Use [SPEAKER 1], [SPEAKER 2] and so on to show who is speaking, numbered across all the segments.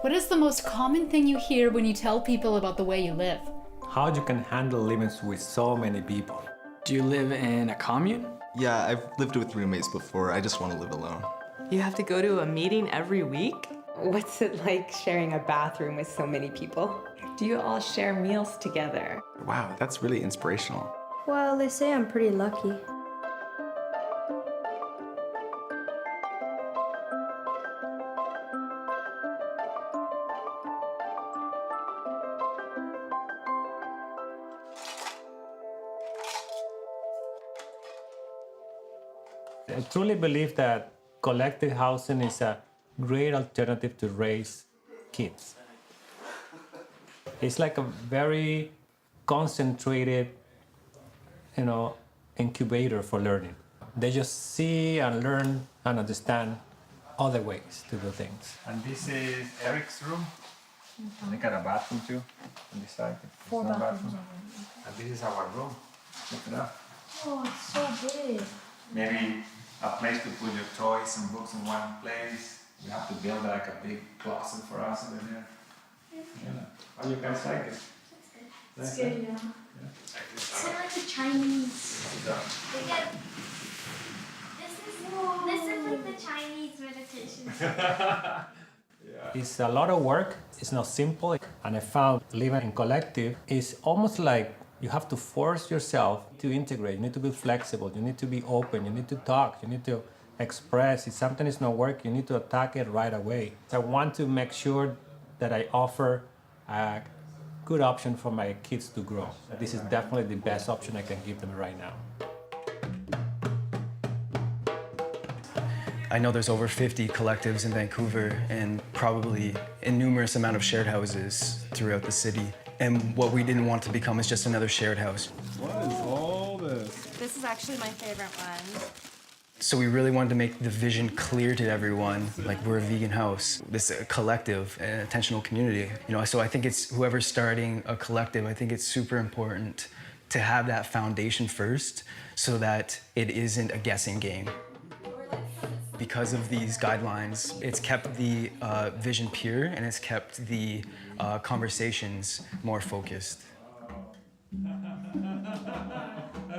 [SPEAKER 1] What is the most common thing you hear when you tell people about the way you live?
[SPEAKER 2] How you can handle living with so many people.
[SPEAKER 3] Do you live in a commune?
[SPEAKER 4] Yeah, I've lived with roommates before. I just want to live alone.
[SPEAKER 5] You have to go to a meeting every week?
[SPEAKER 6] What's it like sharing a bathroom with so many people?
[SPEAKER 5] Do you all share meals together?
[SPEAKER 7] Wow, that's really inspirational.
[SPEAKER 8] Well, they say I'm pretty lucky.
[SPEAKER 2] I truly believe that collective housing is a great alternative to raise kids. It's like a very concentrated, incubator for learning. They just see and learn and understand other ways to do things. And this is Eric's room. They got a bathroom too on this side.
[SPEAKER 8] 4 bathrooms.
[SPEAKER 2] And this is our room. Look it up.
[SPEAKER 8] Oh, it's so big.
[SPEAKER 2] Maybe a place to put your toys and books in one place. We have to build like a big closet for us over there. Yeah. How you guys like it?
[SPEAKER 8] It's good, yeah.
[SPEAKER 9] It's like the Chinese. They get, this is like the Chinese meditation.
[SPEAKER 2] It's a lot of work. It's not simple. And I found living in collective is almost like you have to force yourself to integrate. You need to be flexible. You need to be open. You need to talk. You need to express. If something is not working, you need to attack it right away. So I want to make sure that I offer a good option for my kids to grow. This is definitely the best option I can give them right now.
[SPEAKER 10] I know there's over 50 collectives in Vancouver and probably a numerous amount of shared houses throughout the city. And what we didn't want to become is just another shared house.
[SPEAKER 7] What is all this?
[SPEAKER 11] This is actually my favorite one.
[SPEAKER 10] So we really wanted to make the vision clear to everyone, like we're a vegan house, this collective, an intentional community. So I think it's whoever's starting a collective, I think it's super important to have that foundation first so that it isn't a guessing game. Because of these guidelines, it's kept the vision pure and it's kept the conversations more focused.
[SPEAKER 2] That's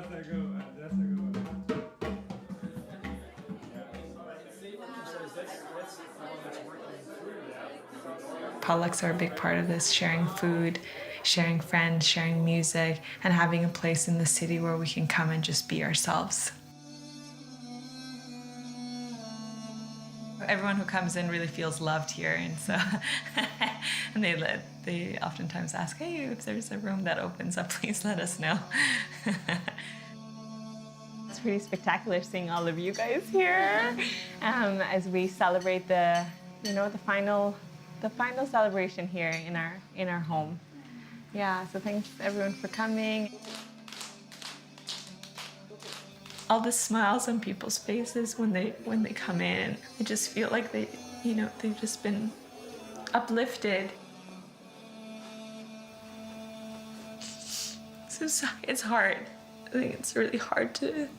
[SPEAKER 2] a good one. That's a good one.
[SPEAKER 5] Potlucks are a big part of this, sharing food, sharing friends, sharing music, and having a place in the city where we can come and just be ourselves. Everyone who comes in really feels loved here, and so and they oftentimes ask, "Hey, if there's a room that opens up, please let us know."
[SPEAKER 11] It's pretty spectacular seeing all of you guys here as we celebrate the final celebration here in our home. Yeah, so thanks everyone for coming.
[SPEAKER 5] All the smiles on people's faces when they come in, I just feel like they've just been uplifted. So it's hard. I think it's really hard to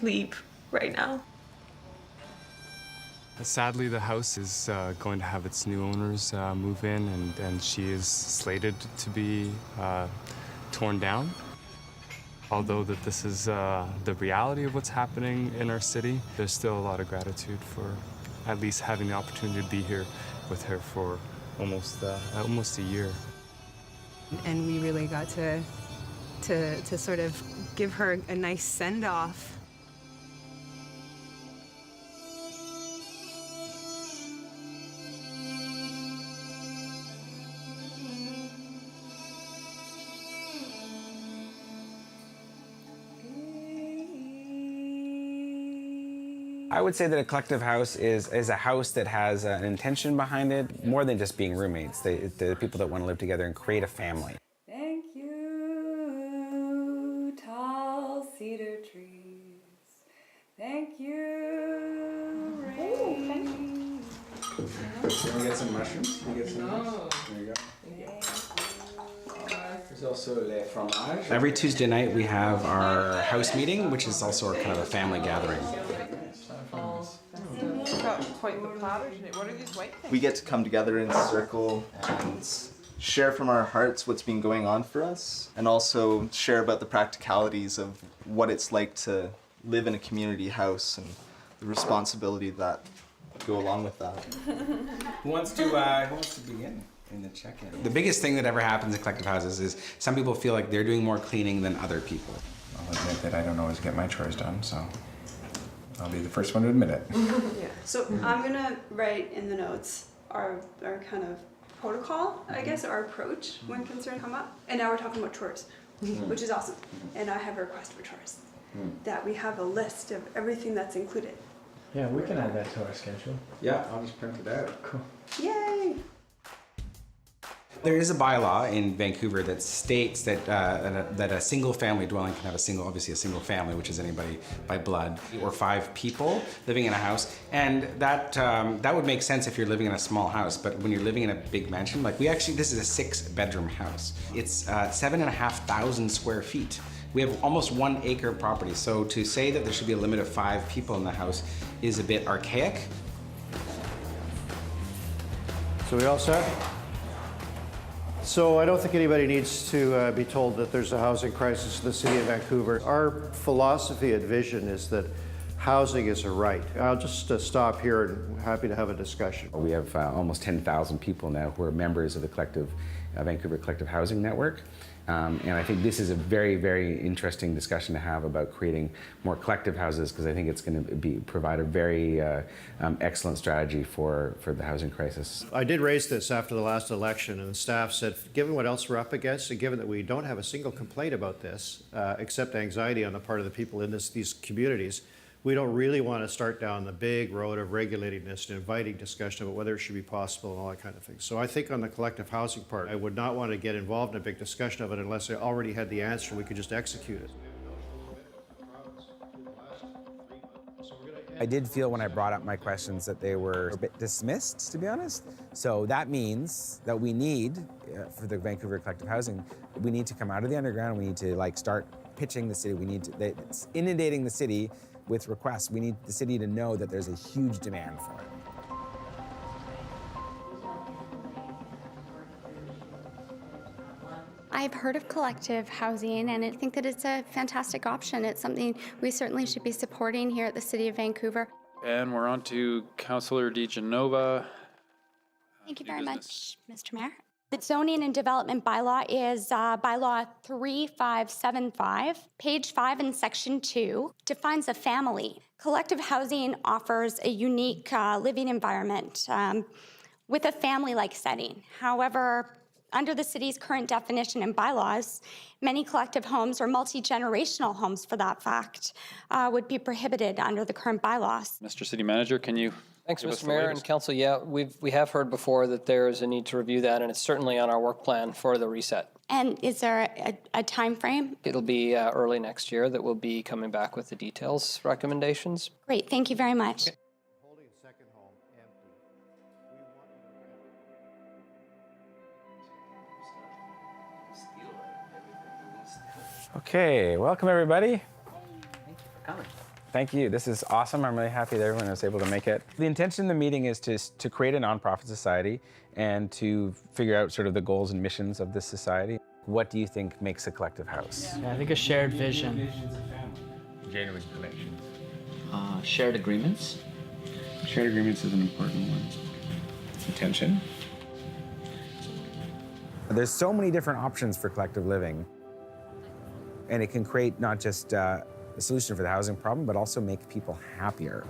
[SPEAKER 5] leave right now.
[SPEAKER 12] Sadly, the house is going to have its new owners move in, and she is slated to be torn down. Although that this is the reality of what's happening in our city, there's still a lot of gratitude for at least having the opportunity to be here with her for almost a year.
[SPEAKER 6] And we really got to sort of give her a nice send-off.
[SPEAKER 7] I would say that a collective house is a house that has an intention behind it, more than just being roommates. The people that want to live together and create a family.
[SPEAKER 6] Thank you, tall cedar trees. Thank you, rain.
[SPEAKER 7] Can we get some mushrooms? Can we get some mushrooms? There you go. There's also le fromage. Every Tuesday night we have our house meeting, which is also kind of a family gathering.
[SPEAKER 13] quite the platter today. What are these white things?
[SPEAKER 4] We get to come together in a circle and share from our hearts what's been going on for us, and also share about the practicalities of what it's like to live in a community house and the responsibility that go along with that.
[SPEAKER 7] Who wants to begin in the check-in? The biggest thing that ever happens in collective houses is some people feel like they're doing more cleaning than other people.
[SPEAKER 14] I'll admit that I don't always get my chores done, so I'll be the first one to admit it.
[SPEAKER 15] Yeah. So I'm gonna write in the notes our kind of protocol, I guess, our approach when concerns come up. And now we're talking about chores, which is awesome. And I have a request for chores, that we have a list of everything that's included.
[SPEAKER 10] Yeah, we can add that to our schedule.
[SPEAKER 7] Yeah, I'll just print it out.
[SPEAKER 10] Cool.
[SPEAKER 15] Yay!
[SPEAKER 7] There is a bylaw in Vancouver that states that that a single-family dwelling can have obviously a single family, which is anybody by blood, or 5 people living in a house, and that would make sense if you're living in a small house. But when you're living in a big mansion, like this is a 6-bedroom house. It's 7,500 square feet. We have almost 1 acre property, so to say that there should be a limit of 5 people in the house is a bit archaic.
[SPEAKER 16] So we all set? So I don't think anybody needs to be told that there's a housing crisis in the city of Vancouver. Our philosophy at Vision is that housing is a right. I'll just stop here and happy to have a discussion.
[SPEAKER 7] We have almost 10,000 people now who are members of the Vancouver Collective Housing Network. And I think this is a very, very interesting discussion to have about creating more collective houses, because I think it's going to provide a very excellent strategy for the housing crisis.
[SPEAKER 16] I did raise this after the last election, and the staff said, given what else we're up against, and given that we don't have a single complaint about this, except anxiety on the part of the people in these communities, we don't really want to start down the big road of regulating this and inviting discussion about whether it should be possible and all that kind of thing. So I think on the collective housing part, I would not want to get involved in a big discussion of it unless I already had the answer and we could just execute it.
[SPEAKER 7] I did feel when I brought up my questions that they were a bit dismissed, to be honest. So that means that we need, for the Vancouver Collective Housing, we need to come out of the underground. We need to start pitching the city. It's inundating the city with requests. We need the city to know that there's a huge demand for it.
[SPEAKER 17] I've heard of collective housing, and I think that it's a fantastic option. It's something we certainly should be supporting here at the City of Vancouver.
[SPEAKER 18] And we're on to Councillor DeGenova.
[SPEAKER 17] Thank you very much, Mr. Mayor. The zoning and development bylaw is bylaw 3575. Page 5 in section 2 defines a family. Collective housing offers a unique living environment with a family-like setting. However, under the city's current definition and bylaws, many collective homes, or multi-generational homes for that fact, would be prohibited under the current bylaws.
[SPEAKER 18] Mr. City Manager, can you
[SPEAKER 19] Thanks,
[SPEAKER 18] give us
[SPEAKER 19] Mr.
[SPEAKER 18] the
[SPEAKER 19] Mayor and
[SPEAKER 18] latest?
[SPEAKER 19] Council. Yeah, we have heard before that there is a need to review that, and it's certainly on our work plan for the reset.
[SPEAKER 17] And is there a time frame?
[SPEAKER 19] It'll be early next year that we'll be coming back with the details recommendations.
[SPEAKER 17] Great, thank you very much.
[SPEAKER 19] Okay.
[SPEAKER 7] Okay, welcome everybody. Thank you for coming. Thank you. This is awesome. I'm really happy that everyone was able to make it. The intention of the meeting is to create a nonprofit society and to figure out sort of the goals and missions of this society. What do you think makes a collective house?
[SPEAKER 3] Yeah, I think a shared vision.
[SPEAKER 14] Genuine connection.
[SPEAKER 3] Shared agreements.
[SPEAKER 14] Shared agreements is an important one. Intention.
[SPEAKER 7] There's so many different options for collective living, and it can create not just a solution for the housing problem, but also make people happier.